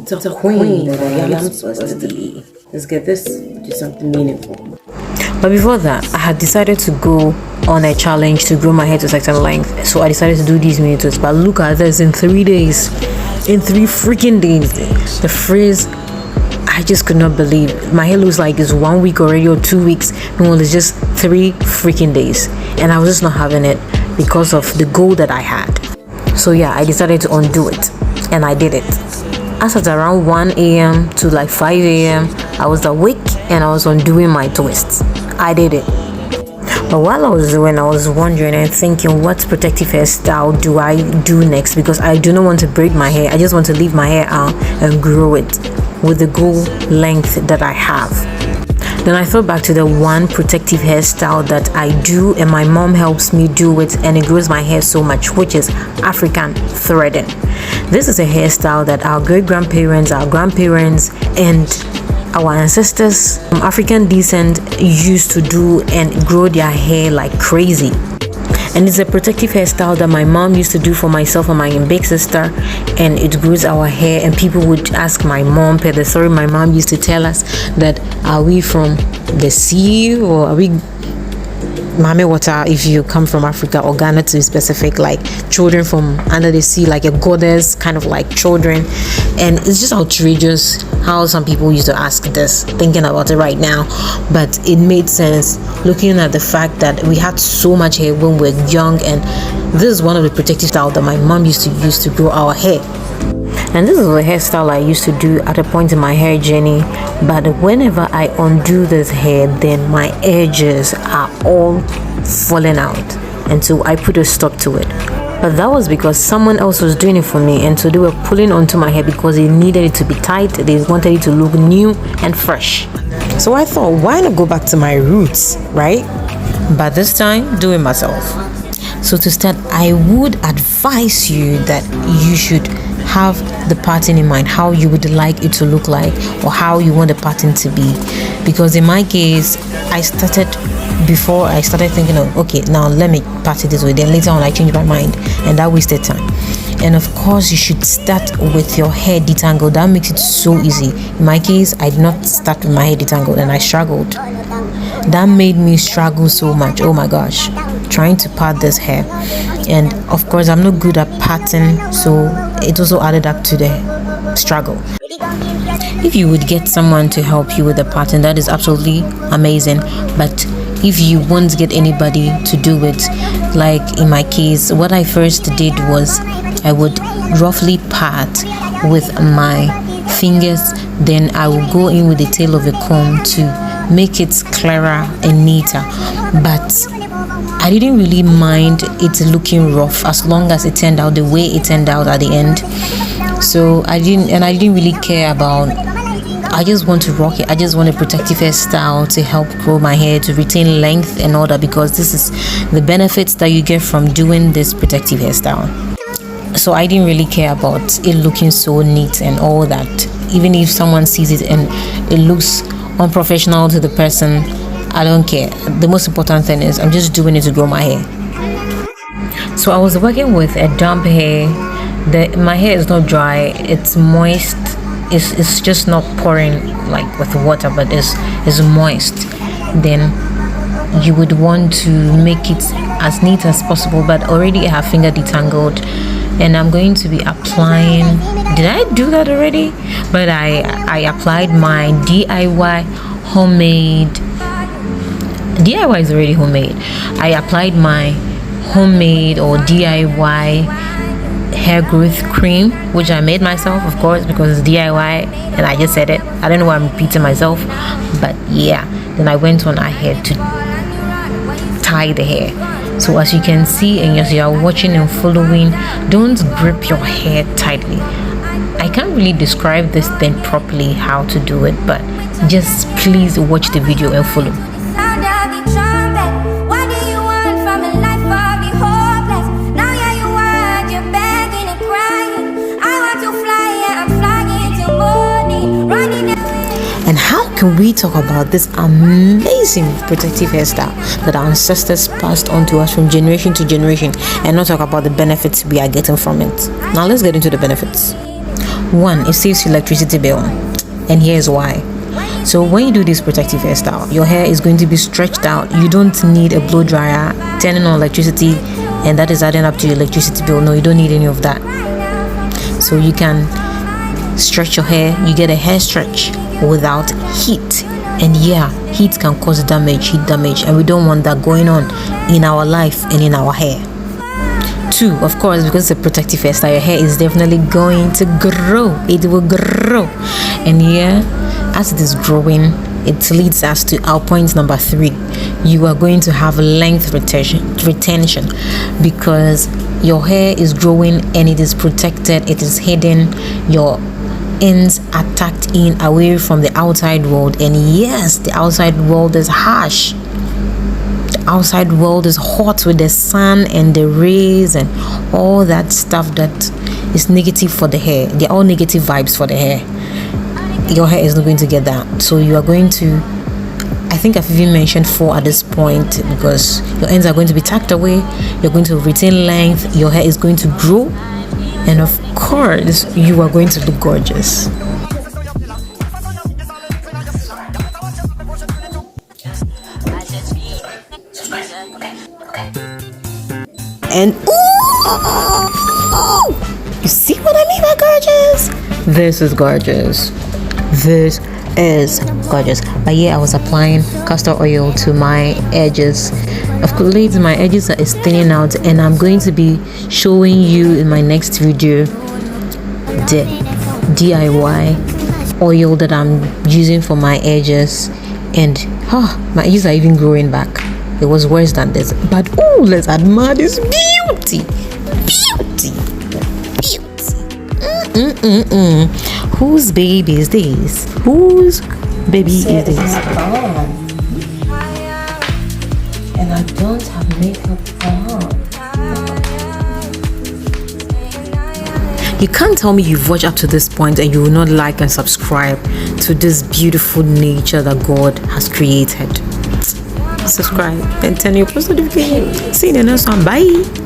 the queen that I am supposed to be. Let's get this to something meaningful. But before that, I had decided to go on a challenge to grow my hair to a certain length. So I decided to do these mini twists. But look at this, in 3 days. In 3 freaking days. The frizz, I just could not believe. My hair looks like it's 1 week already or 2 weeks. No, it's just 3 freaking days. And I was just not having it because of the goal that I had. So yeah, I decided to undo it. And I did it. As at around 1 a.m. to like 5 a.m., I was awake and I was undoing my twists. I did it. But while I was doing, I was wondering and thinking, what protective hairstyle do I do next? Because I do not want to braid my hair. I just want to leave my hair out and grow it with the goal length that I have. Then I thought back to the one protective hairstyle that I do and my mom helps me do it, and it grows my hair so much, which is African threading. This is a hairstyle that our great-grandparents, our grandparents, and our ancestors from African descent used to do and grow their hair like crazy. And it's a protective hairstyle that my mom used to do for myself and my big sister, and it grows our hair. And people would ask my mom per the story my mom used to tell us, that are we from the sea or are we Mame Water if you come from Africa, or Ghana to be specific, like children from under the sea, like a goddess kind of like children. And it's just outrageous how some people used to ask this, thinking about it right now, but it made sense looking at the fact that we had so much hair when we were young, and this is one of the protective styles that my mom used to use to grow our hair. And this is a hairstyle I used to do at a point in my hair journey, but whenever I undo this hair, then my edges are all falling out, and so I put a stop to it. But that was because someone else was doing it for me, and so they were pulling onto my hair because they needed it to be tight. They wanted it to look new and fresh. So I thought, why not go back to my roots, right? But this time, do it myself. So to start, I would advise you that you should have the pattern in mind, how you would like it to look like, or how you want the pattern to be. Because in my case, before I started thinking of, okay, now let me part it this way, then later on I changed my mind, and that wasted time. And of course, you should start with your hair detangled. That makes it so easy. In my case, I did not start with my hair detangled, and I struggled. That made me struggle so much. Oh my gosh, trying to part this hair. And of course, I'm not good at parting, so it also added up to the struggle. If you would get someone to help you with the pattern, that is absolutely amazing. But if you won't get anybody to do it, like in my case, what I first did was I would roughly part with my fingers, then I will go in with the tail of a comb to make it clearer and neater. But I didn't really mind it looking rough as long as it turned out the way it turned out at the end. So I didn't really care about, I just want to rock it. I just want a protective hairstyle to help grow my hair, to retain length and all that, because this is the benefits that you get from doing this protective hairstyle. So I didn't really care about it looking so neat and all that. Even if someone sees it and it looks unprofessional to the person, I don't care. The most important thing is I'm just doing it to grow my hair. So I was working with a damp hair. My hair is not dry, it's moist. It's just not pouring like with water, but it's moist. Then you would want to make it as neat as possible, but already I have finger detangled, and I'm going to be applying, did I do that already? But I applied my DIY homemade, DIY is already homemade. I applied my homemade or DIY hair growth cream, which I made myself, of course, because it's DIY, and I just said it. I don't know why I'm repeating myself, but yeah. Then I went on ahead to tie the hair. So as you can see, and as you are watching and following, don't grip your hair tightly. I can't really describe this thing properly how to do it, but just please watch the video and follow. And how can we talk about this amazing protective hairstyle that our ancestors passed on to us from generation to generation and not talk about the benefits we are getting from it? Now let's get into the benefits. One, it saves you electricity bill, and here's why. So when you do this protective hairstyle, your hair is going to be stretched out. You don't need a blow dryer turning on electricity, and that is adding up to your electricity bill. No, you don't need any of that. So you can stretch your hair. You get a hair stretch without heat. And yeah, heat can cause heat damage, and we don't want that going on in our life and in our hair. Two, of course, because it's a protective hairstyle, your hair is definitely going to grow. It will grow. And yeah, as it is growing, it leads us to our point number 3. You are going to have length retention because your hair is growing and it is protected, it is hidden, your ends are tucked in away from the outside world. And yes, the outside world is harsh. The outside world is hot with the sun and the rays and all that stuff that is negative for the hair. They're all negative vibes for the hair. Your hair is not going to get that. So you are going to, I think I've even mentioned 4 at this point, because your ends are going to be tucked away, you're going to retain length, your hair is going to grow, and of course you are going to look gorgeous. And ooh, you see what I mean by gorgeous? This is gorgeous. This is gorgeous. But yeah, I was applying castor oil to my edges. Of course, ladies, my edges are thinning out, and I'm going to be showing you in my next video the DIY oil that I'm using for my edges. And my edges are even growing back. It was worse than this, but let's admire this beauty. Whose baby is this? Whose baby is this? And I don't have makeup on. You can't tell me you've watched up to this point and you will not like and subscribe to this beautiful nature that God has created. Subscribe and turn your post notifications. See you in the next one. Bye.